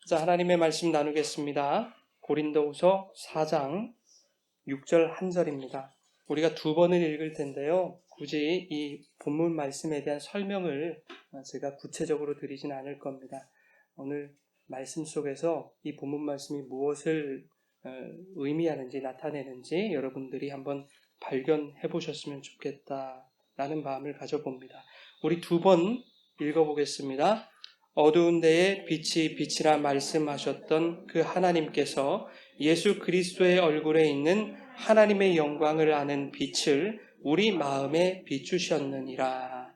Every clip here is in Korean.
자, 하나님의 말씀 나누겠습니다. 고린도후서 4장 6절 한 절입니다. 우리가 두 번을 읽을 텐데요. 굳이 이 본문 말씀에 대한 설명을 제가 구체적으로 드리진 않을 겁니다. 오늘 말씀 속에서 이 본문 말씀이 무엇을 의미하는지 나타내는지 여러분들이 한번 발견해 보셨으면 좋겠다라는 마음을 가져봅니다. 우리 두 번 읽어보겠습니다. 어두운 데에 빛이 빛이라 말씀하셨던 그 하나님께서 예수 그리스도의 얼굴에 있는 하나님의 영광을 아는 빛을 우리 마음에 비추셨느니라.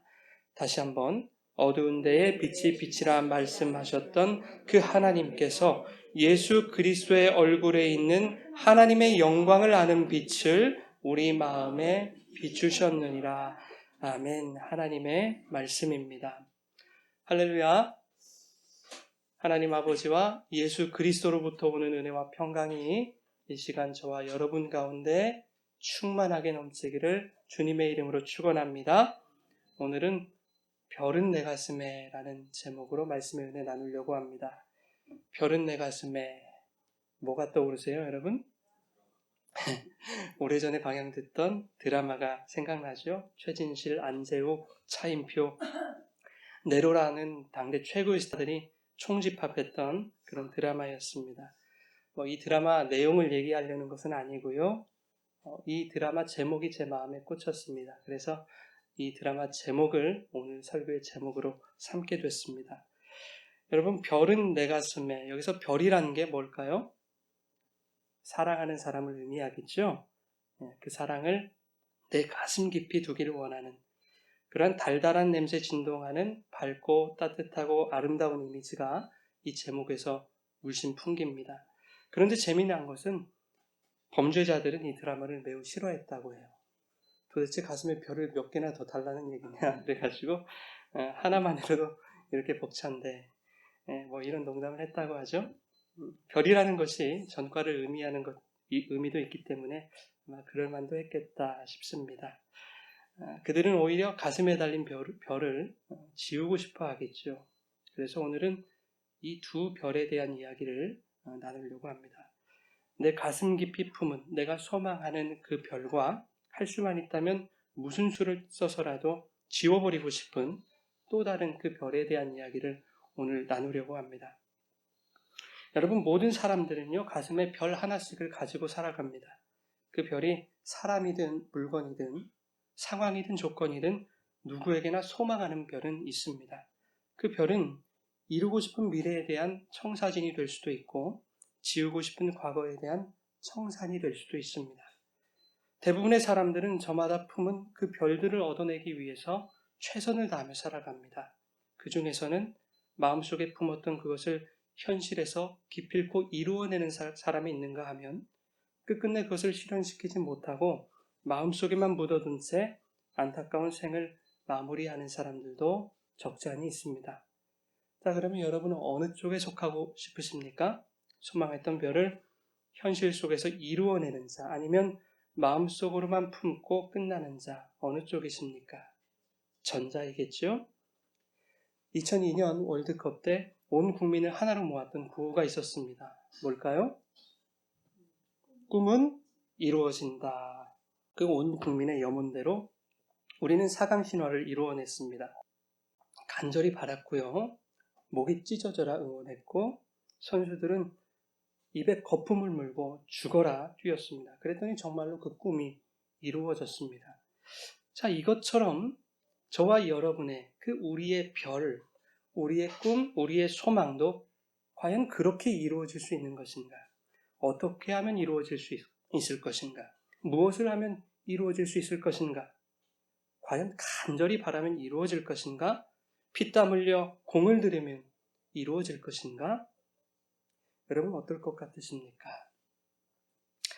다시 한번 어두운 데에 빛이 빛이라 말씀하셨던 그 하나님께서 예수 그리스도의 얼굴에 있는 하나님의 영광을 아는 빛을 우리 마음에 비추셨느니라. 아멘. 하나님의 말씀입니다. 할렐루야. 하나님 아버지와 예수 그리스도로부터 오는 은혜와 평강이 이 시간 저와 여러분 가운데 충만하게 넘치기를 주님의 이름으로 축원합니다. 오늘은 별은 내 가슴에 라는 제목으로 말씀의 은혜 나누려고 합니다. 별은 내 가슴에 뭐가 떠오르세요, 여러분? 오래전에 방영됐던 드라마가 생각나죠? 최진실, 안재욱, 차인표, 네로라는 당대 최고의 스타들이 총집합했던 그런 드라마였습니다. 이 드라마 내용을 얘기하려는 것은 아니고요. 이 드라마 제목이 제 마음에 꽂혔습니다. 그래서 이 드라마 제목을 오늘 설교의 제목으로 삼게 됐습니다. 여러분, 별은 내 가슴에, 여기서 별이라는 게 뭘까요? 사랑하는 사람을 의미하겠죠. 그 사랑을 내 가슴 깊이 두기를 원하는 그런 달달한 냄새 진동하는 밝고 따뜻하고 아름다운 이미지가 이 제목에서 물씬 풍깁니다. 그런데 재미난 것은 범죄자들은 이 드라마를 매우 싫어했다고 해요. 도대체 가슴에 별을 몇 개나 더 달라는 얘기냐 그래가지고 하나만으로도 이렇게 벅찬데 이런 농담을 했다고 하죠. 별이라는 것이 전과를 의미하는 이 의미도 있기 때문에 아마 그럴 만도 했겠다 싶습니다. 그들은 오히려 가슴에 달린 별을 지우고 싶어 하겠죠. 그래서 오늘은 이 두 별에 대한 이야기를 나누려고 합니다. 내 가슴 깊이 품은 내가 소망하는 그 별과 할 수만 있다면 무슨 수를 써서라도 지워버리고 싶은 또 다른 그 별에 대한 이야기를 오늘 나누려고 합니다. 여러분, 모든 사람들은요, 가슴에 별 하나씩을 가지고 살아갑니다. 그 별이 사람이든 물건이든 상황이든 조건이든 누구에게나 소망하는 별은 있습니다. 그 별은 이루고 싶은 미래에 대한 청사진이 될 수도 있고 지우고 싶은 과거에 대한 청산이 될 수도 있습니다. 대부분의 사람들은 저마다 품은 그 별들을 얻어내기 위해서 최선을 다하며 살아갑니다. 그 중에서는 마음속에 품었던 그것을 현실에서 기필코 이루어내는 사람이 있는가 하면 끝끝내 그것을 실현시키지 못하고 마음속에만 묻어둔 채 안타까운 생을 마무리하는 사람들도 적지 않이 있습니다. 자, 그러면 여러분은 어느 쪽에 속하고 싶으십니까? 소망했던 별을 현실 속에서 이루어내는 자, 아니면 마음속으로만 품고 끝나는 자, 어느 쪽이십니까? 전자이겠죠? 2002년 월드컵 때 온 국민을 하나로 모았던 구호가 있었습니다. 뭘까요? 꿈은 이루어진다. 그 온 국민의 염원대로 우리는 4강 신화를 이루어냈습니다. 간절히 바랐고요. 목이 찢어져라 응원했고 선수들은 입에 거품을 물고 죽어라 뛰었습니다. 그랬더니 정말로 그 꿈이 이루어졌습니다. 자, 이것처럼 저와 여러분의 그 우리의 별, 우리의 꿈, 우리의 소망도 과연 그렇게 이루어질 수 있는 것인가? 어떻게 하면 이루어질 수 있을 것인가? 무엇을 하면 이루어질 수 있을 것인가? 과연 간절히 바라면 이루어질 것인가? 피땀 흘려 공을 들이면 이루어질 것인가? 여러분 어떨 것 같으십니까?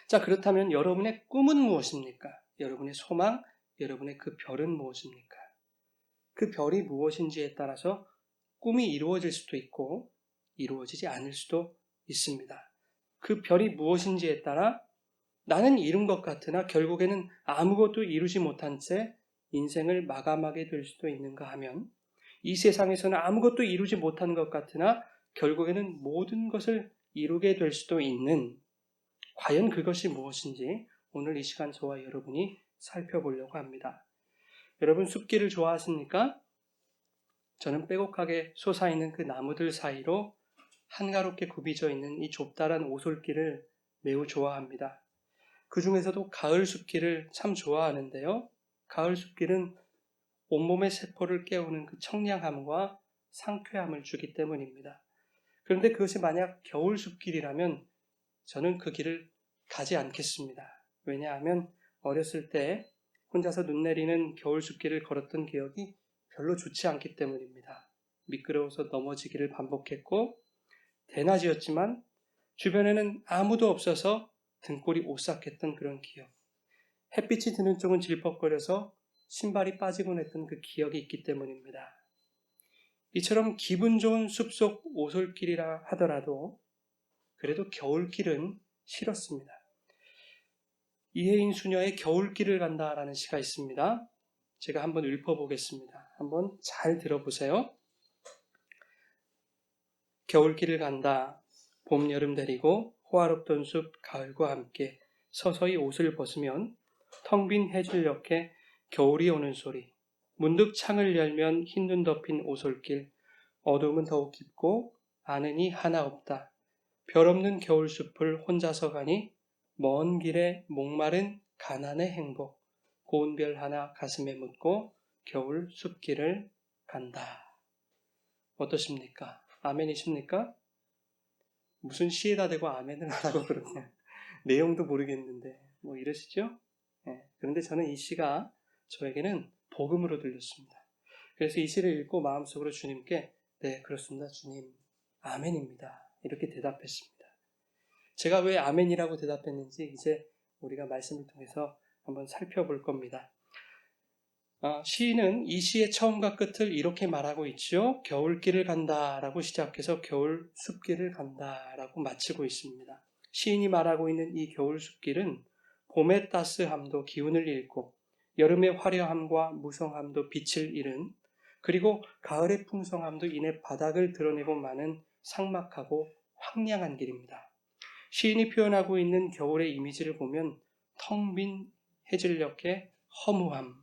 자, 그렇다면 여러분의 꿈은 무엇입니까? 여러분의 소망, 여러분의 그 별은 무엇입니까? 그 별이 무엇인지에 따라서 꿈이 이루어질 수도 있고 이루어지지 않을 수도 있습니다. 그 별이 무엇인지에 따라 나는 이룬 것 같으나 결국에는 아무것도 이루지 못한 채 인생을 마감하게 될 수도 있는가 하면 이 세상에서는 아무것도 이루지 못한 것 같으나 결국에는 모든 것을 이루게 될 수도 있는, 과연 그것이 무엇인지 오늘 이 시간 저와 여러분이 살펴보려고 합니다. 여러분, 숲길을 좋아하십니까? 저는 빼곡하게 솟아있는 그 나무들 사이로 한가롭게 굽이져 있는 이 좁다란 오솔길을 매우 좋아합니다. 그 중에서도 가을 숲길을 참 좋아하는데요. 가을 숲길은 온몸의 세포를 깨우는 그 청량함과 상쾌함을 주기 때문입니다. 그런데 그것이 만약 겨울 숲길이라면 저는 그 길을 가지 않겠습니다. 왜냐하면 어렸을 때 혼자서 눈 내리는 겨울 숲길을 걸었던 기억이 별로 좋지 않기 때문입니다. 미끄러워서 넘어지기를 반복했고 대낮이었지만 주변에는 아무도 없어서 등골이 오싹했던 그런 기억. 햇빛이 드는 쪽은 질퍽거려서 신발이 빠지곤 했던 그 기억이 있기 때문입니다. 이처럼 기분 좋은 숲속 오솔길이라 하더라도 그래도 겨울길은 싫었습니다. 이혜인 수녀의 겨울길을 간다라는 시가 있습니다. 제가 한번 읊어보겠습니다. 한번 잘 들어보세요. 겨울길을 간다. 봄, 여름 데리고 호화롭던 숲 가을과 함께 서서히 옷을 벗으면 텅 빈 해질녘에 겨울이 오는 소리. 문득 창을 열면 흰 눈 덮인 오솔길. 어둠은 더욱 깊고 아는 이 하나 없다. 별 없는 겨울숲을 혼자서 가니 먼 길에 목마른 가난의 행복. 고운 별 하나 가슴에 묻고 겨울 숲길을 간다. 어떠십니까? 아멘이십니까? 무슨 시에다 대고 아멘을 하라고 그러냐. 내용도 모르겠는데 뭐 이러시죠? 네. 그런데 저는 이 시가 저에게는 복음으로 들렸습니다. 그래서 이 시를 읽고 마음속으로 주님께 네, 그렇습니다. 주님, 아멘입니다. 이렇게 대답했습니다. 제가 왜 아멘이라고 대답했는지 이제 우리가 말씀을 통해서 한번 살펴볼 겁니다. 시인은 이 시의 처음과 끝을 이렇게 말하고 있죠. 겨울길을 간다라고 시작해서 겨울 숲길을 간다라고 마치고 있습니다. 시인이 말하고 있는 이 겨울 숲길은 봄의 따스함도 기운을 잃고 여름의 화려함과 무성함도 빛을 잃은, 그리고 가을의 풍성함도 이내 바닥을 드러내고 마는 삭막하고 황량한 길입니다. 시인이 표현하고 있는 겨울의 이미지를 보면 텅 빈 해질녘의 허무함,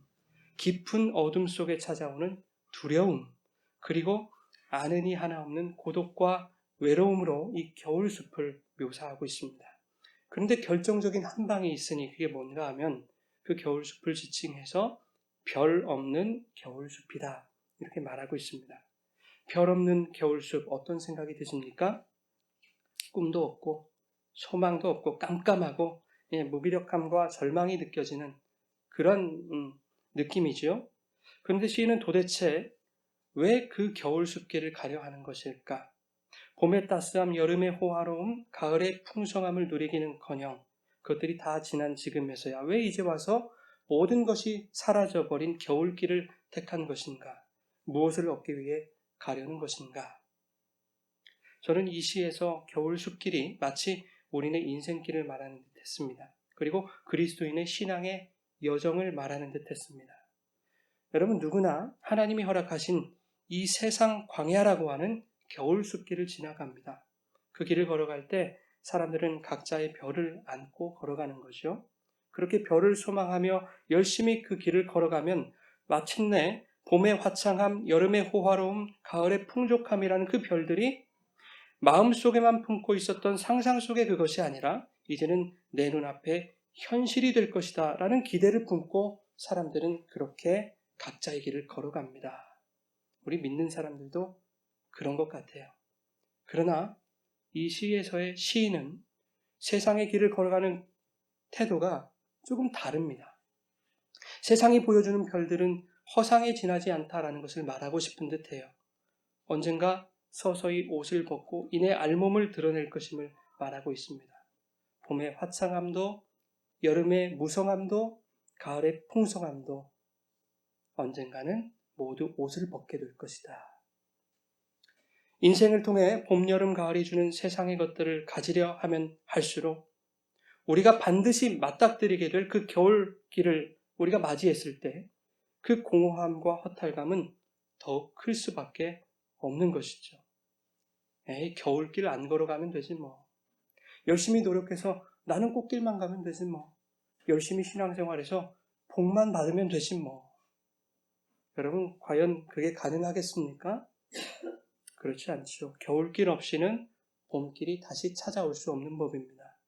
깊은 어둠 속에 찾아오는 두려움, 그리고 아는 이 하나 없는 고독과 외로움으로 이 겨울숲을 묘사하고 있습니다. 그런데 결정적인 한 방이 있으니 그게 뭔가 하면 그 겨울숲을 지칭해서 별 없는 겨울숲이다 이렇게 말하고 있습니다. 별 없는 겨울숲, 어떤 생각이 드십니까? 꿈도 없고 소망도 없고 깜깜하고 무기력함과 절망이 느껴지는 그런 느낌이죠. 그런데 시인은 도대체 왜 그 겨울 숲길을 가려 하는 것일까? 봄의 따스함, 여름의 호화로움, 가을의 풍성함을 누리기는커녕 그것들이 다 지난 지금에서야 왜 이제 와서 모든 것이 사라져버린 겨울길을 택한 것인가? 무엇을 얻기 위해 가려는 것인가? 저는 이 시에서 겨울 숲길이 마치 우리네 인생길을 말하는 듯 했습니다. 그리고 그리스도인의 신앙의 여정을 말하는 듯 했습니다. 여러분, 누구나 하나님이 허락하신 이 세상 광야라고 하는 겨울 숲길을 지나갑니다. 그 길을 걸어갈 때 사람들은 각자의 별을 안고 걸어가는 거죠. 그렇게 별을 소망하며 열심히 그 길을 걸어가면 마침내 봄의 화창함, 여름의 호화로움, 가을의 풍족함이라는 그 별들이 마음속에만 품고 있었던 상상 속의 그것이 아니라 이제는 내 눈앞에 현실이 될 것이다 라는 기대를 품고 사람들은 그렇게 각자의 길을 걸어갑니다. 우리 믿는 사람들도 그런 것 같아요. 그러나 이 시에서의 시인은 세상의 길을 걸어가는 태도가 조금 다릅니다. 세상이 보여주는 별들은 허상에 지나지 않다라는 것을 말하고 싶은 듯해요. 언젠가 서서히 옷을 벗고 이내 알몸을 드러낼 것임을 말하고 있습니다. 봄의 화창함도 여름의 무성함도 가을의 풍성함도 언젠가는 모두 옷을 벗게 될 것이다. 인생을 통해 봄, 여름, 가을이 주는 세상의 것들을 가지려 하면 할수록 우리가 반드시 맞닥뜨리게 될 그 겨울길을 우리가 맞이했을 때 그 공허함과 허탈감은 더욱 클 수밖에 없는 것이죠. 에이, 겨울길 안 걸어가면 되지 뭐. 열심히 노력해서 나는 꽃길만 가면 되지 뭐. 열심히 신앙생활해서 복만 받으면 되지 뭐. 여러분, 과연 그게 가능하겠습니까? 그렇지 않죠. 겨울길 없이는 봄길이 다시 찾아올 수 없는 법입니다.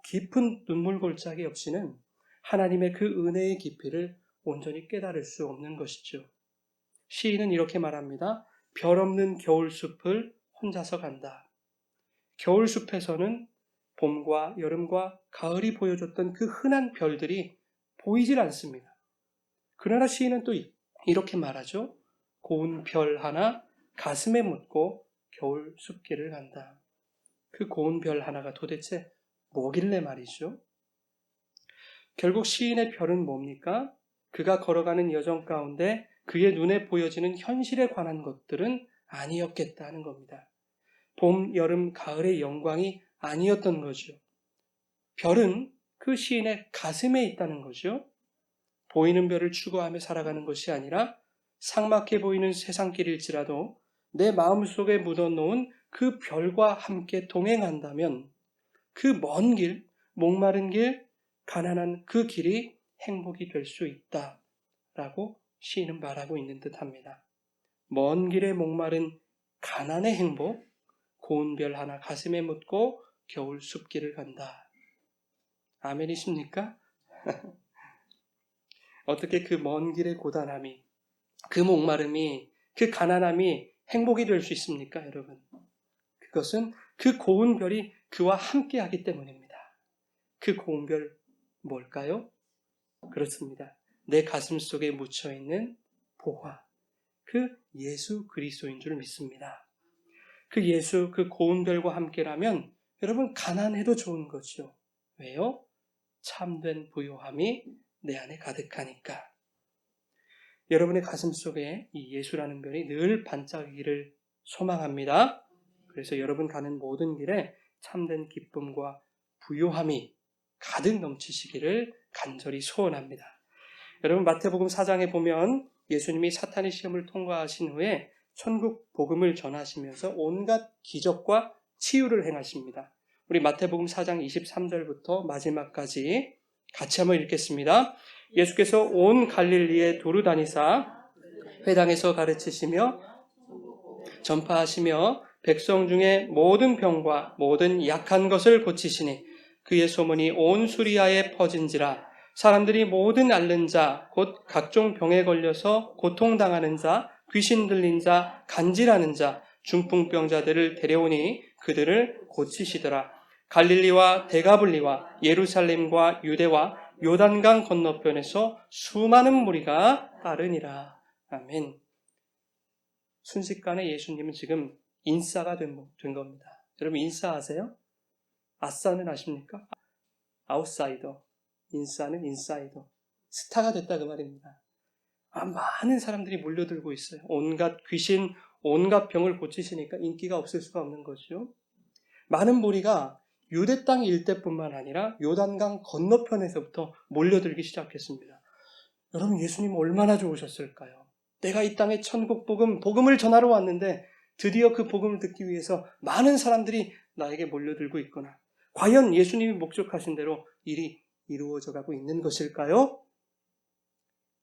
깊은 눈물골짜기 없이는 하나님의 그 은혜의 깊이를 온전히 깨달을 수 없는 것이죠. 시인은 이렇게 말합니다. 별 없는 겨울숲을 혼자서 간다. 겨울숲에서는 봄과 여름과 가을이 보여줬던 그 흔한 별들이 보이질 않습니다. 그러나 시인은 또 이렇게 말하죠. 고운 별 하나 가슴에 묻고 겨울 숲길을 간다. 그 고운 별 하나가 도대체 뭐길래 말이죠? 결국 시인의 별은 뭡니까? 그가 걸어가는 여정 가운데 그의 눈에 보여지는 현실에 관한 것들은 아니었겠다 하는 겁니다. 봄, 여름, 가을의 영광이 아니었던 거죠. 별은 그 시인의 가슴에 있다는 거죠. 보이는 별을 추구하며 살아가는 것이 아니라 삭막해 보이는 세상길일지라도 내 마음속에 묻어놓은 그 별과 함께 동행한다면 그 먼 길, 목마른 길, 가난한 그 길이 행복이 될 수 있다라고 시인은 말하고 있는 듯합니다. 먼 길에 목마른 가난의 행복, 고운 별 하나 가슴에 묻고 겨울 숲길을 간다. 아멘이십니까? 어떻게 그 먼 길의 고단함이, 그 목마름이, 그 가난함이 행복이 될 수 있습니까, 여러분? 그것은 그 고운 별이 그와 함께하기 때문입니다. 그 고운 별 뭘까요? 그렇습니다. 내 가슴 속에 묻혀있는 보화, 그 예수 그리스도인 줄 믿습니다. 그 예수, 그 고운 별과 함께라면 여러분 가난해도 좋은 거죠. 왜요? 참된 부요함이 내 안에 가득하니까. 여러분의 가슴 속에 이 예수라는 별이 늘 반짝이기를 소망합니다. 그래서 여러분 가는 모든 길에 참된 기쁨과 부요함이 가득 넘치시기를 간절히 소원합니다. 여러분 마태복음 4장에 보면 예수님이 사탄의 시험을 통과하신 후에 천국 복음을 전하시면서 온갖 기적과 치유를 행하십니다. 우리 마태복음 4장 23절부터 마지막까지 같이 한번 읽겠습니다. 예수께서 온 갈릴리에 두루 다니사 회당에서 가르치시며 전파하시며 백성 중에 모든 병과 모든 약한 것을 고치시니 그의 소문이 온 수리아에 퍼진지라. 사람들이 모든 앓는 자 곧 각종 병에 걸려서 고통당하는 자 귀신 들린 자 간질하는 자 중풍병자들을 데려오니 그들을 고치시더라. 갈릴리와 데가블리와 예루살렘과 유대와 요단강 건너편에서 수많은 무리가 따르니라. 아멘. 순식간에 예수님은 지금 인싸가 된 겁니다. 여러분 인싸 아세요? 아싸는 아십니까? 아웃사이더. 인싸는 인사이더. 스타가 됐다 그 말입니다. 많은 사람들이 몰려들고 있어요. 온갖 귀신, 온갖 병을 고치시니까 인기가 없을 수가 없는 거죠. 많은 무리가 유대 땅 일대뿐만 아니라 요단강 건너편에서부터 몰려들기 시작했습니다. 여러분 예수님 얼마나 좋으셨을까요? 내가 이 땅에 천국 복음을 전하러 왔는데 드디어 그 복음을 듣기 위해서 많은 사람들이 나에게 몰려들고 있거나 과연 예수님이 목적하신 대로 일이 이루어져 가고 있는 것일까요?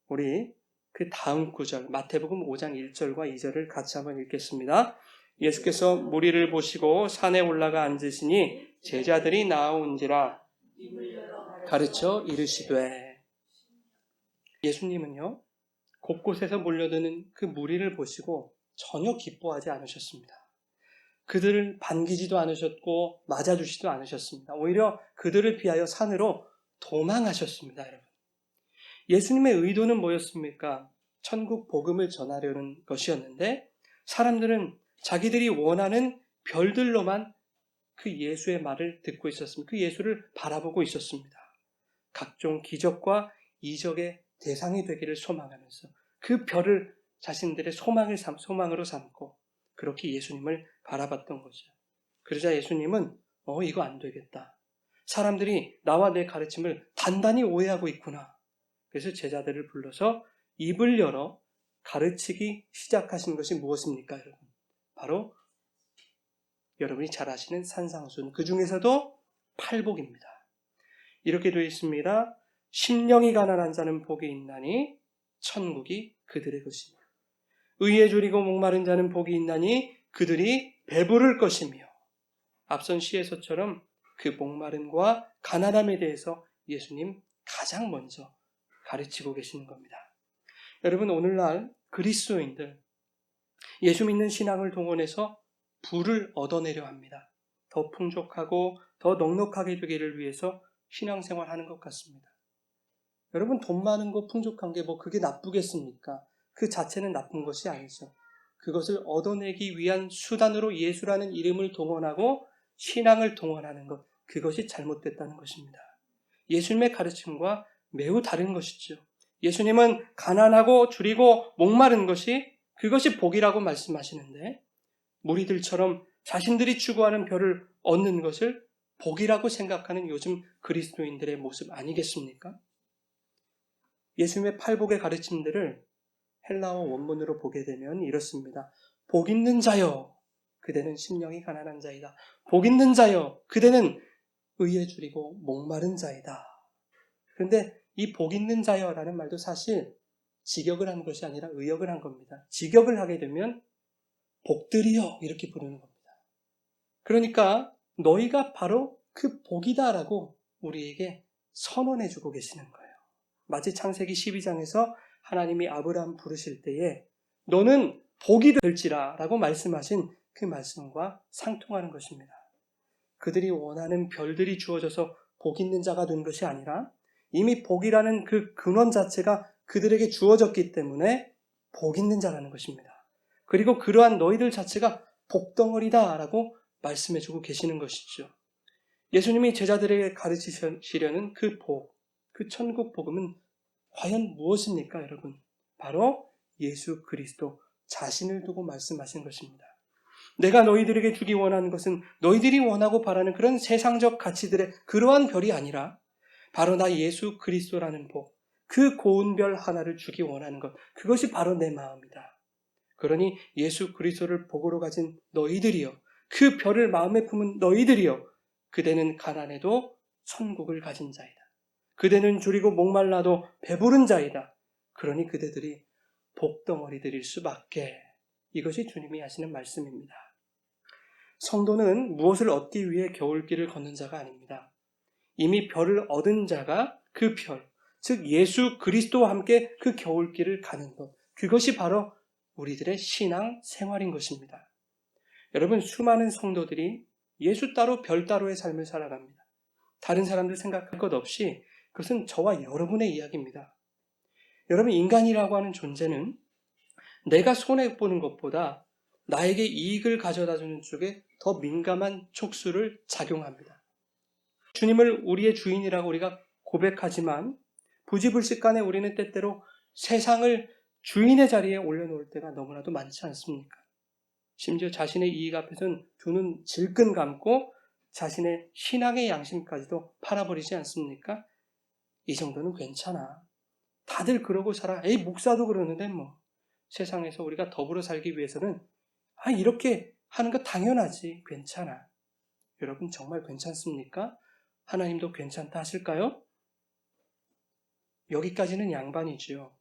우리 그 다음 구절 마태복음 5장 1절과 2절을 같이 한번 읽겠습니다. 예수께서 무리를 보시고 산에 올라가 앉으시니 제자들이 나아온지라 가르쳐 이르시되. 예수님은요 곳곳에서 몰려드는 그 무리를 보시고 전혀 기뻐하지 않으셨습니다. 그들을 반기지도 않으셨고 맞아주지도 않으셨습니다. 오히려 그들을 피하여 산으로 도망하셨습니다. 여러분. 예수님의 의도는 뭐였습니까? 천국 복음을 전하려는 것이었는데 사람들은 자기들이 원하는 별들로만 그 예수의 말을 듣고 있었습니다. 그 예수를 바라보고 있었습니다. 각종 기적과 이적의 대상이 되기를 소망하면서 그 별을 자신들의 소망으로 삼고 그렇게 예수님을 바라봤던 거죠. 그러자 예수님은 이거 안 되겠다. 사람들이 나와 내 가르침을 단단히 오해하고 있구나. 그래서 제자들을 불러서 입을 열어 가르치기 시작하신 것이 무엇입니까, 여러분? 바로 여러분이 잘 아시는 산상순, 그 중에서도 팔복입니다. 이렇게 되어 있습니다. 심령이 가난한 자는 복이 있나니 천국이 그들의 것이며, 의에 줄이고 목마른 자는 복이 있나니 그들이 배부를 것이며. 앞선 시에서처럼 그 목마름과 가난함에 대해서 예수님 가장 먼저 가르치고 계시는 겁니다. 여러분, 오늘날 그리스도인들 예수 믿는 신앙을 동원해서 부를 얻어내려 합니다. 더 풍족하고 더 넉넉하게 되기를 위해서 신앙생활하는 것 같습니다. 여러분, 돈 많은 거, 풍족한 게 그게 나쁘겠습니까? 그 자체는 나쁜 것이 아니죠. 그것을 얻어내기 위한 수단으로 예수라는 이름을 동원하고 신앙을 동원하는 것, 그것이 잘못됐다는 것입니다. 예수님의 가르침과 매우 다른 것이죠. 예수님은 가난하고 줄이고 목마른 그것이 복이라고 말씀하시는데, 무리들처럼 자신들이 추구하는 벼를 얻는 것을 복이라고 생각하는 요즘 그리스도인들의 모습 아니겠습니까? 예수님의 팔복의 가르침들을 헬라어 원문으로 보게 되면 이렇습니다. 복 있는 자여, 그대는 심령이 가난한 자이다. 복 있는 자여, 그대는 의에 줄이고 목마른 자이다. 그런데 이 복 있는 자여라는 말도 사실 직역을 한 것이 아니라 의역을 한 겁니다. 직역을 하게 되면 복들이여 이렇게 부르는 겁니다. 그러니까 너희가 바로 그 복이다라고 우리에게 선언해주고 계시는 거예요. 마치 창세기 12장에서 하나님이 아브라함 부르실 때에 너는 복이 될지라 라고 말씀하신 그 말씀과 상통하는 것입니다. 그들이 원하는 별들이 주어져서 복 있는 자가 된 것이 아니라 이미 복이라는 그 근원 자체가 그들에게 주어졌기 때문에 복 있는 자라는 것입니다. 그리고 그러한 너희들 자체가 복덩어리다라고 말씀해주고 계시는 것이죠. 예수님이 제자들에게 가르치시려는 그 복, 그 천국 복음은 과연 무엇입니까, 여러분? 바로 예수 그리스도 자신을 두고 말씀하신 것입니다. 내가 너희들에게 주기 원하는 것은 너희들이 원하고 바라는 그런 세상적 가치들의 그러한 별이 아니라 바로 나 예수 그리스도라는 복, 그 고운 별 하나를 주기 원하는 것, 그것이 바로 내 마음이다. 그러니 예수 그리스도를 복으로 가진 너희들이여, 그 별을 마음에 품은 너희들이여, 그대는 가난해도 천국을 가진 자이다. 그대는 줄이고 목말라도 배부른 자이다. 그러니 그대들이 복덩어리들일 수밖에. 이것이 주님이 하시는 말씀입니다. 성도는 무엇을 얻기 위해 겨울길을 걷는 자가 아닙니다. 이미 별을 얻은 자가 그 별, 즉 예수 그리스도와 함께 그 겨울길을 가는 것, 그것이 바로 우리들의 신앙 생활인 것입니다. 여러분, 수많은 성도들이 예수 따로 별 따로의 삶을 살아갑니다. 다른 사람들 생각할 것 없이 그것은 저와 여러분의 이야기입니다. 여러분, 인간이라고 하는 존재는 내가 손해보는 것보다 나에게 이익을 가져다주는 쪽에 더 민감한 촉수를 작용합니다. 주님을 우리의 주인이라고 우리가 고백하지만 부지불식간에 우리는 때때로 세상을 주인의 자리에 올려놓을 때가 너무나도 많지 않습니까? 심지어 자신의 이익 앞에서는 두 눈 질끈 감고 자신의 신앙의 양심까지도 팔아버리지 않습니까? 이 정도는 괜찮아. 다들 그러고 살아. 에이, 목사도 그러는데 세상에서 우리가 더불어 살기 위해서는 이렇게 하는 거 당연하지. 괜찮아. 여러분, 정말 괜찮습니까? 하나님도 괜찮다 하실까요? 여기까지는 양반이지요.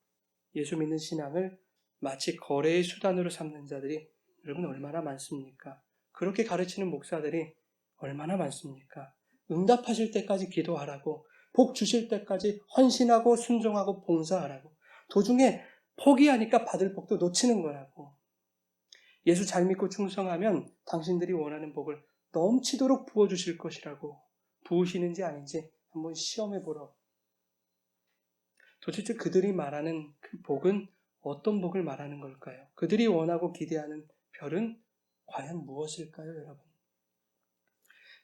예수 믿는 신앙을 마치 거래의 수단으로 삼는 자들이 여러분 얼마나 많습니까? 그렇게 가르치는 목사들이 얼마나 많습니까? 응답하실 때까지 기도하라고, 복 주실 때까지 헌신하고 순종하고 봉사하라고, 도중에 포기하니까 받을 복도 놓치는 거라고. 예수 잘 믿고 충성하면 당신들이 원하는 복을 넘치도록 부어주실 것이라고. 부으시는지 아닌지 한번 시험해보라. 도대체 그들이 말하는 그 복은 어떤 복을 말하는 걸까요? 그들이 원하고 기대하는 별은 과연 무엇일까요, 여러분?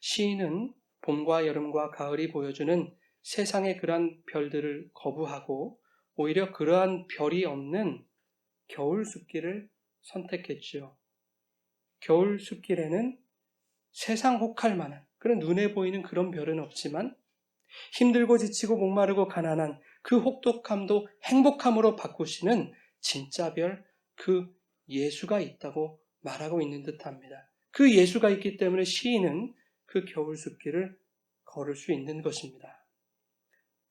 시인은 봄과 여름과 가을이 보여주는 세상의 그러한 별들을 거부하고 오히려 그러한 별이 없는 겨울 숲길을 선택했지요. 겨울 숲길에는 세상 혹할 만한 그런 눈에 보이는 그런 별은 없지만 힘들고 지치고 목마르고 가난한 그 혹독함도 행복함으로 바꾸시는 진짜 별, 그 예수가 있다고 말하고 있는 듯합니다. 그 예수가 있기 때문에 시인은 그 겨울 숲길을 걸을 수 있는 것입니다.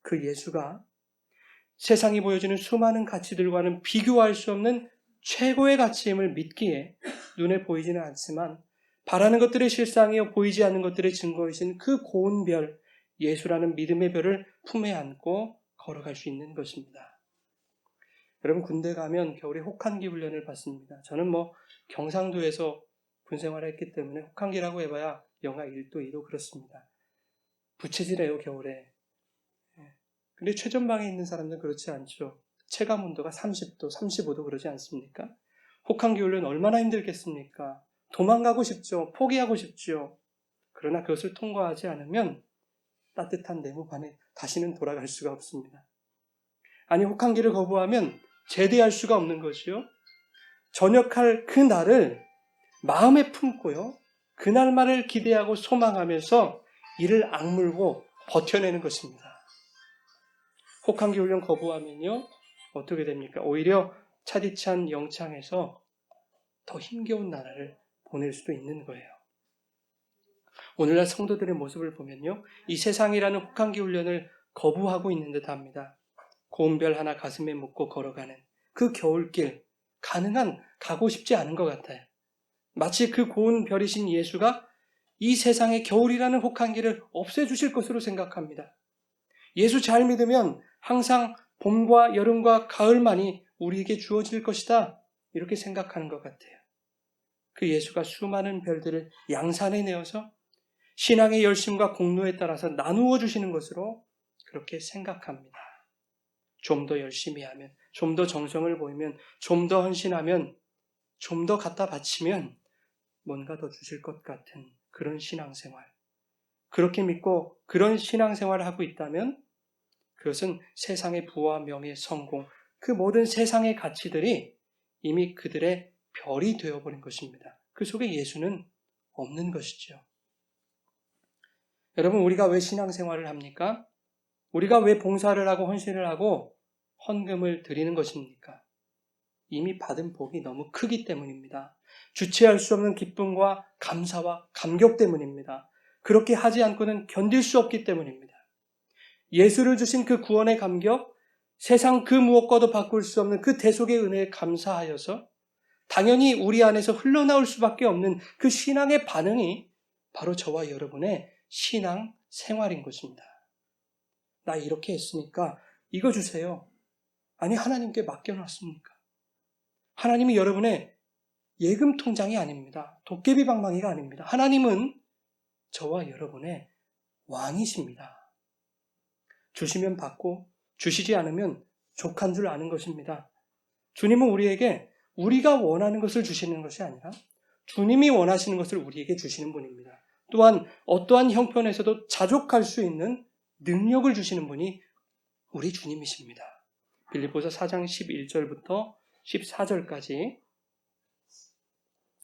그 예수가 세상이 보여주는 수많은 가치들과는 비교할 수 없는 최고의 가치임을 믿기에 눈에 보이지는 않지만 바라는 것들의 실상이요 보이지 않는 것들의 증거이신 그 고운 별, 예수라는 믿음의 별을 품에 안고 걸어갈 수 있는 것입니다. 여러분, 군대 가면 겨울에 혹한기 훈련을 받습니다. 저는 경상도에서 군생활을 했기 때문에 혹한기라고 해봐야 영하 1도, 2도 그렇습니다. 부채질해요, 겨울에. 근데 최전방에 있는 사람들은 그렇지 않죠. 체감 온도가 30도, 35도 그러지 않습니까? 혹한기 훈련 얼마나 힘들겠습니까? 도망가고 싶죠. 포기하고 싶죠. 그러나 그것을 통과하지 않으면 따뜻한 네모반에 다시는 돌아갈 수가 없습니다. 아니, 혹한기를 거부하면 제대할 수가 없는 것이요. 전역할 그 날을 마음에 품고요. 그날만을 기대하고 소망하면서 이를 악물고 버텨내는 것입니다. 혹한기 훈련 거부하면요. 어떻게 됩니까? 오히려 차디찬 영창에서 더 힘겨운 나라를 보낼 수도 있는 거예요. 오늘날 성도들의 모습을 보면요. 이 세상이라는 혹한기 훈련을 거부하고 있는 듯합니다. 고운 별 하나 가슴에 묻고 걸어가는 그 겨울길, 가고 싶지 않은 것 같아요. 마치 그 고운 별이신 예수가 이 세상의 겨울이라는 혹한기를 없애주실 것으로 생각합니다. 예수 잘 믿으면 항상 봄과 여름과 가을만이 우리에게 주어질 것이다. 이렇게 생각하는 것 같아요. 그 예수가 수많은 별들을 양산해 내어서 신앙의 열심과 공로에 따라서 나누어 주시는 것으로 그렇게 생각합니다. 좀 더 열심히 하면, 좀 더 정성을 보이면, 좀 더 헌신하면, 좀 더 갖다 바치면 뭔가 더 주실 것 같은 그런 신앙생활. 그렇게 믿고 그런 신앙생활을 하고 있다면 그것은 세상의 부와 명예, 성공, 그 모든 세상의 가치들이 이미 그들의 별이 되어버린 것입니다. 그 속에 예수는 없는 것이죠. 여러분, 우리가 왜 신앙생활을 합니까? 우리가 왜 봉사를 하고 헌신을 하고 헌금을 드리는 것입니까? 이미 받은 복이 너무 크기 때문입니다. 주체할 수 없는 기쁨과 감사와 감격 때문입니다. 그렇게 하지 않고는 견딜 수 없기 때문입니다. 예수를 주신 그 구원의 감격, 세상 그 무엇과도 바꿀 수 없는 그 대속의 은혜에 감사하여서 당연히 우리 안에서 흘러나올 수밖에 없는 그 신앙의 반응이 바로 저와 여러분의 신앙 생활인 것입니다. 나 이렇게 했으니까 이거 주세요. 아니, 하나님께 맡겨놨습니까? 하나님이 여러분의 예금 통장이 아닙니다. 도깨비 방망이가 아닙니다. 하나님은 저와 여러분의 왕이십니다. 주시면 받고 주시지 않으면 족한 줄 아는 것입니다. 주님은 우리에게 우리가 원하는 것을 주시는 것이 아니라 주님이 원하시는 것을 우리에게 주시는 분입니다. 또한 어떠한 형편에서도 자족할 수 있는 능력을 주시는 분이 우리 주님이십니다. 빌립보서 4장 11절부터 14절까지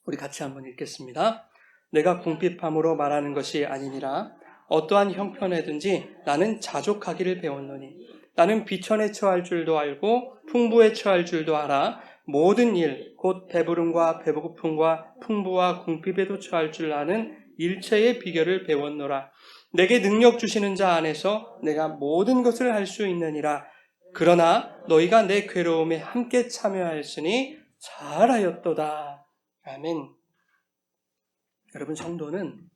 우리 같이 한번 읽겠습니다. 내가 궁핍함으로 말하는 것이 아니니라. 어떠한 형편에든지 나는 자족하기를 배웠노니 나는 비천에 처할 줄도 알고 풍부에 처할 줄도 알아. 모든 일, 곧 배부름과 배고픔과 풍부와 궁핍에도 처할 줄 아는 일체의 비결을 배웠노라. 내게 능력 주시는 자 안에서 내가 모든 것을 할 수 있느니라. 그러나 너희가 내 괴로움에 함께 참여하였으니 잘하였도다. 아멘. 여러분, 성도는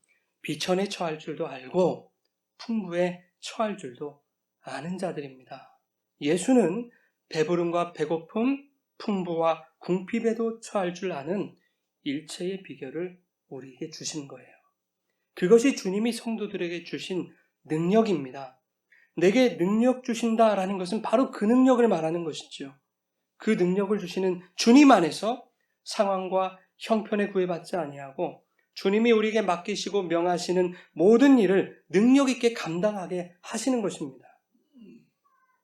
비천에 처할 줄도 알고 풍부에 처할 줄도 아는 자들입니다. 예수는 배부름과 배고픔, 풍부와 궁핍에도 처할 줄 아는 일체의 비결을 우리에게 주신 거예요. 그것이 주님이 성도들에게 주신 능력입니다. 내게 능력 주신다라는 것은 바로 그 능력을 말하는 것이죠. 그 능력을 주시는 주님 안에서 상황과 형편에 구애받지 아니하고 주님이 우리에게 맡기시고 명하시는 모든 일을 능력 있게 감당하게 하시는 것입니다.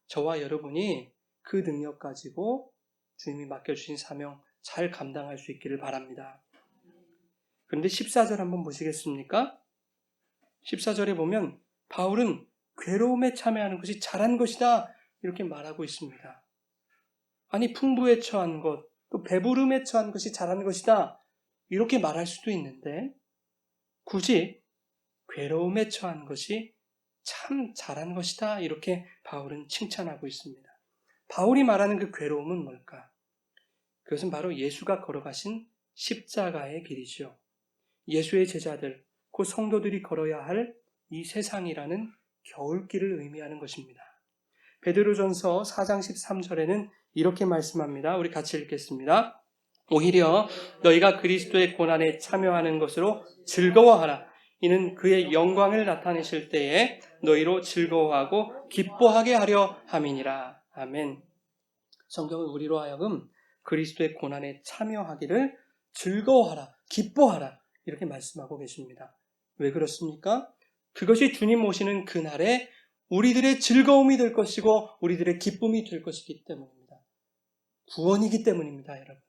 저와 여러분이 그 능력 가지고 주님이 맡겨주신 사명 잘 감당할 수 있기를 바랍니다. 그런데 14절 한번 보시겠습니까? 14절에 보면 바울은 괴로움에 참여하는 것이 잘한 것이다 이렇게 말하고 있습니다. 아니, 풍부에 처한 것, 또 배부름에 처한 것이 잘한 것이다. 이렇게 말할 수도 있는데 굳이 괴로움에 처한 것이 참 잘한 것이다 이렇게 바울은 칭찬하고 있습니다. 바울이 말하는 그 괴로움은 뭘까? 그것은 바로 예수가 걸어가신 십자가의 길이죠. 예수의 제자들, 그 성도들이 걸어야 할 이 세상이라는 겨울길을 의미하는 것입니다. 베드로전서 4장 13절에는 이렇게 말씀합니다. 우리 같이 읽겠습니다. 오히려 너희가 그리스도의 고난에 참여하는 것으로 즐거워하라. 이는 그의 영광을 나타내실 때에 너희로 즐거워하고 기뻐하게 하려 함이니라. 아멘. 성경은 우리로 하여금 그리스도의 고난에 참여하기를 즐거워하라, 기뻐하라 이렇게 말씀하고 계십니다. 왜 그렇습니까? 그것이 주님 오시는 그날에 우리들의 즐거움이 될 것이고 우리들의 기쁨이 될 것이기 때문입니다. 구원이기 때문입니다, 여러분.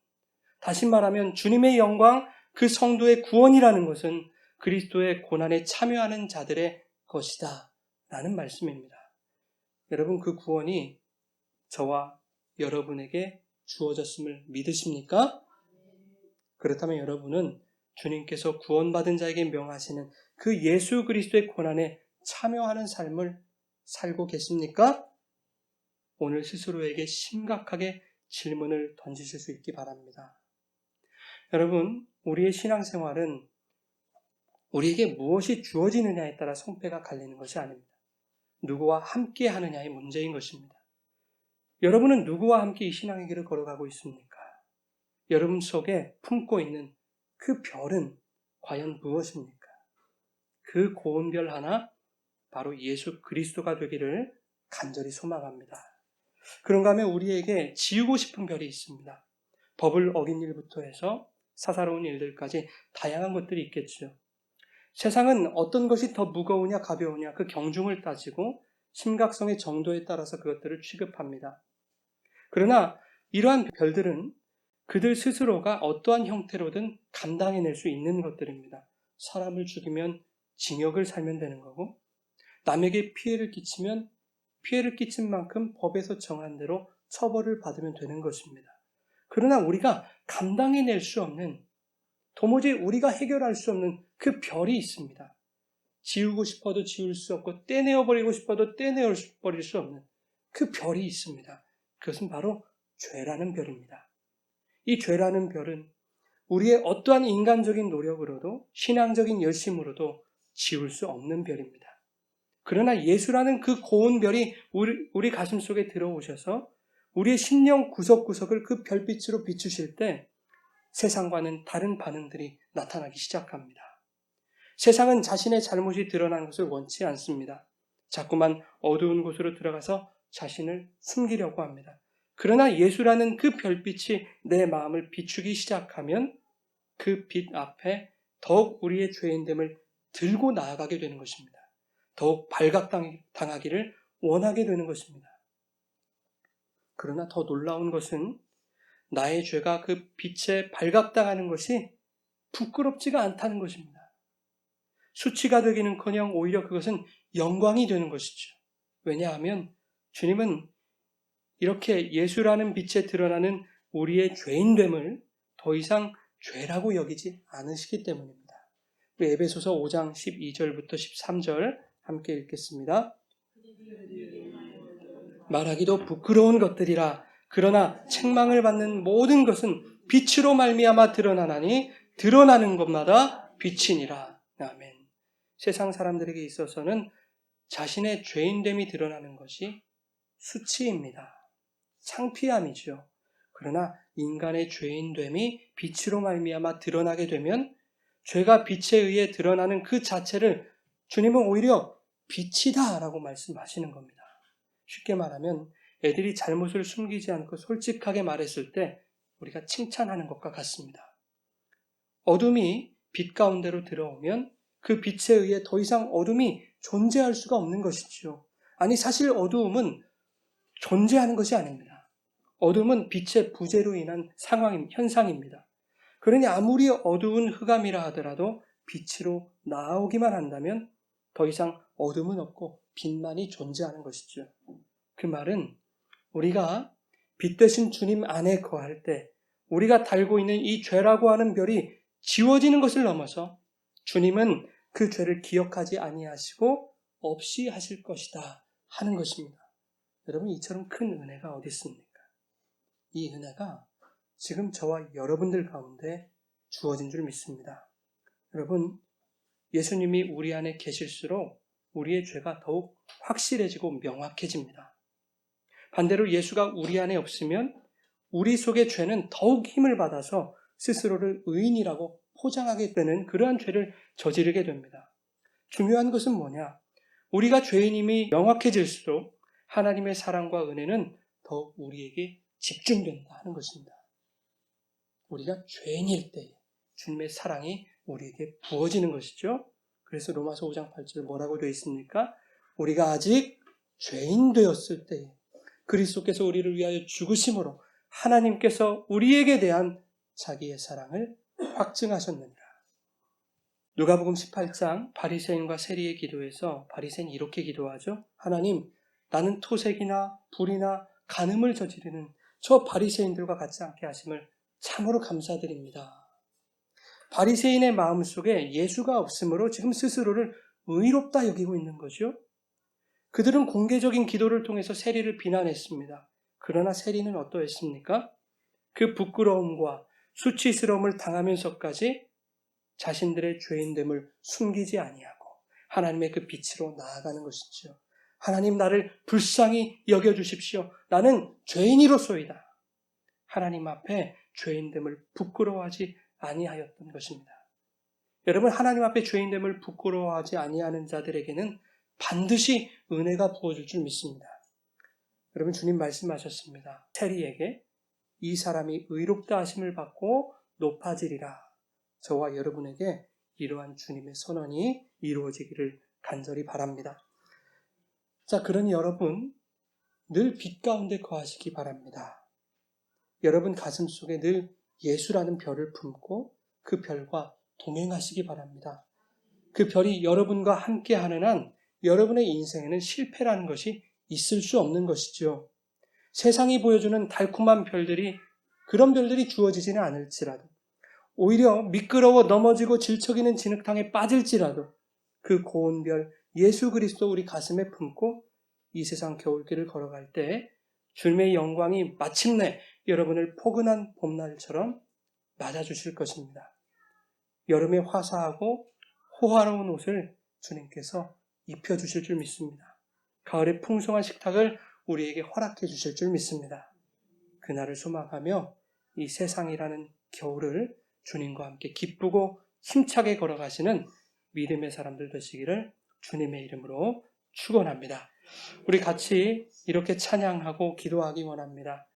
다시 말하면 주님의 영광, 그 성도의 구원이라는 것은 그리스도의 고난에 참여하는 자들의 것이다 라는 말씀입니다. 여러분, 그 구원이 저와 여러분에게 주어졌음을 믿으십니까? 그렇다면 여러분은 주님께서 구원받은 자에게 명하시는 그 예수 그리스도의 고난에 참여하는 삶을 살고 계십니까? 오늘 스스로에게 심각하게 질문을 던지실 수 있기 바랍니다. 여러분, 우리의 신앙생활은 우리에게 무엇이 주어지느냐에 따라 성패가 갈리는 것이 아닙니다. 누구와 함께 하느냐의 문제인 것입니다. 여러분은 누구와 함께 이 신앙의 길을 걸어가고 있습니까? 여러분 속에 품고 있는 그 별은 과연 무엇입니까? 그 고운 별 하나, 바로 예수 그리스도가 되기를 간절히 소망합니다. 그런가 하면 우리에게 지우고 싶은 별이 있습니다. 법을 어긴 일부터 해서 사사로운 일들까지 다양한 것들이 있겠죠. 세상은 어떤 것이 더 무거우냐 가벼우냐 그 경중을 따지고 심각성의 정도에 따라서 그것들을 취급합니다. 그러나 이러한 별들은 그들 스스로가 어떠한 형태로든 감당해낼 수 있는 것들입니다. 사람을 죽이면 징역을 살면 되는 거고, 남에게 피해를 끼치면 피해를 끼친 만큼 법에서 정한 대로 처벌을 받으면 되는 것입니다. 그러나 우리가 감당해낼 수 없는, 도무지 우리가 해결할 수 없는 그 별이 있습니다. 지우고 싶어도 지울 수 없고 떼내어버리고 싶어도 떼내어버릴 수 없는 그 별이 있습니다. 그것은 바로 죄라는 별입니다. 이 죄라는 별은 우리의 어떠한 인간적인 노력으로도 신앙적인 열심으로도 지울 수 없는 별입니다. 그러나 예수라는 그 고운 별이 우리 가슴 속에 들어오셔서 우리의 심령 구석구석을 그 별빛으로 비추실 때 세상과는 다른 반응들이 나타나기 시작합니다. 세상은 자신의 잘못이 드러나는 것을 원치 않습니다. 자꾸만 어두운 곳으로 들어가서 자신을 숨기려고 합니다. 그러나 예수라는 그 별빛이 내 마음을 비추기 시작하면 그 빛 앞에 더욱 우리의 죄인됨을 들고 나아가게 되는 것입니다. 더욱 발각당하기를 원하게 되는 것입니다. 그러나 더 놀라운 것은 나의 죄가 그 빛에 발각당하는 것이 부끄럽지가 않다는 것입니다. 수치가 되기는커녕 오히려 그것은 영광이 되는 것이죠. 왜냐하면 주님은 이렇게 예수라는 빛에 드러나는 우리의 죄인됨을 더 이상 죄라고 여기지 않으시기 때문입니다. 우리 에베소서 5장 12절부터 13절 함께 읽겠습니다. 말하기도 부끄러운 것들이라. 그러나 책망을 받는 모든 것은 빛으로 말미암아 드러나나니 드러나는 것마다 빛이니라. 아멘. 세상 사람들에게 있어서는 자신의 죄인됨이 드러나는 것이 수치입니다. 창피함이죠. 그러나 인간의 죄인됨이 빛으로 말미암아 드러나게 되면 죄가 빛에 의해 드러나는 그 자체를 주님은 오히려 빛이다 라고 말씀하시는 겁니다. 쉽게 말하면 애들이 잘못을 숨기지 않고 솔직하게 말했을 때 우리가 칭찬하는 것과 같습니다. 어둠이 빛 가운데로 들어오면 그 빛에 의해 더 이상 어둠이 존재할 수가 없는 것이죠. 아니, 사실 어두움은 존재하는 것이 아닙니다. 어둠은 빛의 부재로 인한 현상입니다. 그러니 아무리 어두운 흑암이라 하더라도 빛으로 나오기만 한다면 더 이상 어둠은 없고 빛만이 존재하는 것이죠. 그 말은 우리가 빛 되신 주님 안에 거할 때 우리가 달고 있는 이 죄라고 하는 별이 지워지는 것을 넘어서 주님은 그 죄를 기억하지 아니하시고 없이 하실 것이다 하는 것입니다. 여러분, 이처럼 큰 은혜가 어디 있습니까? 이 은혜가 지금 저와 여러분들 가운데 주어진 줄 믿습니다. 여러분, 예수님이 우리 안에 계실수록 우리의 죄가 더욱 확실해지고 명확해집니다. 반대로 예수가 우리 안에 없으면 우리 속의 죄는 더욱 힘을 받아서 스스로를 의인이라고 포장하게 되는 그러한 죄를 저지르게 됩니다. 중요한 것은 뭐냐? 우리가 죄인임이 명확해질수록 하나님의 사랑과 은혜는 더욱 우리에게 집중된다 하는 것입니다. 우리가 죄인일 때 주님의 사랑이 우리에게 부어지는 것이죠. 그래서 로마서 5장 8절 뭐라고 되어 있습니까? 우리가 아직 죄인 되었을 때 그리스도께서 우리를 위하여 죽으심으로 하나님께서 우리에게 대한 자기의 사랑을 확증하셨느니라. 누가복음 18장 바리새인과 세리의 기도에서 바리새인이 이렇게 기도하죠. 하나님, 나는 토색이나 불이나 간음을 저지르는 저 바리새인들과 같지 않게 하심을 참으로 감사드립니다. 바리새인의 마음속에 예수가 없으므로 지금 스스로를 의롭다 여기고 있는 거죠. 그들은 공개적인 기도를 통해서 세리를 비난했습니다. 그러나 세리는 어떠했습니까? 그 부끄러움과 수치스러움을 당하면서까지 자신들의 죄인됨을 숨기지 아니하고 하나님의 그 빛으로 나아가는 것이죠. 하나님, 나를 불쌍히 여겨주십시오. 나는 죄인이로소이다. 하나님 앞에 죄인됨을 부끄러워하지 아니하였던 것입니다. 여러분, 하나님 앞에 죄인됨을 부끄러워하지 아니하는 자들에게는 반드시 은혜가 부어질 줄 믿습니다. 여러분, 주님 말씀하셨습니다. 세리에게 이 사람이 의롭다 하심을 받고 높아지리라. 저와 여러분에게 이러한 주님의 선언이 이루어지기를 간절히 바랍니다. 자, 그러니 여러분, 늘 빛 가운데 거하시기 바랍니다. 여러분 가슴 속에 늘 예수라는 별을 품고 그 별과 동행하시기 바랍니다. 그 별이 여러분과 함께 하는 한 여러분의 인생에는 실패라는 것이 있을 수 없는 것이죠. 세상이 보여주는 달콤한 별들이, 그런 별들이 주어지지는 않을지라도, 오히려 미끄러워 넘어지고 질척이는 진흙탕에 빠질지라도 그 고운 별 예수 그리스도 우리 가슴에 품고 이 세상 겨울길을 걸어갈 때 주님의 영광이 마침내 여러분을 포근한 봄날처럼 맞아주실 것입니다. 여름에 화사하고 호화로운 옷을 주님께서 입혀주실 줄 믿습니다. 가을에 풍성한 식탁을 우리에게 허락해 주실 줄 믿습니다. 그날을 소망하며 이 세상이라는 겨울을 주님과 함께 기쁘고 힘차게 걸어가시는 믿음의 사람들 되시기를 주님의 이름으로 축원합니다. 우리 같이 이렇게 찬양하고 기도하기 원합니다.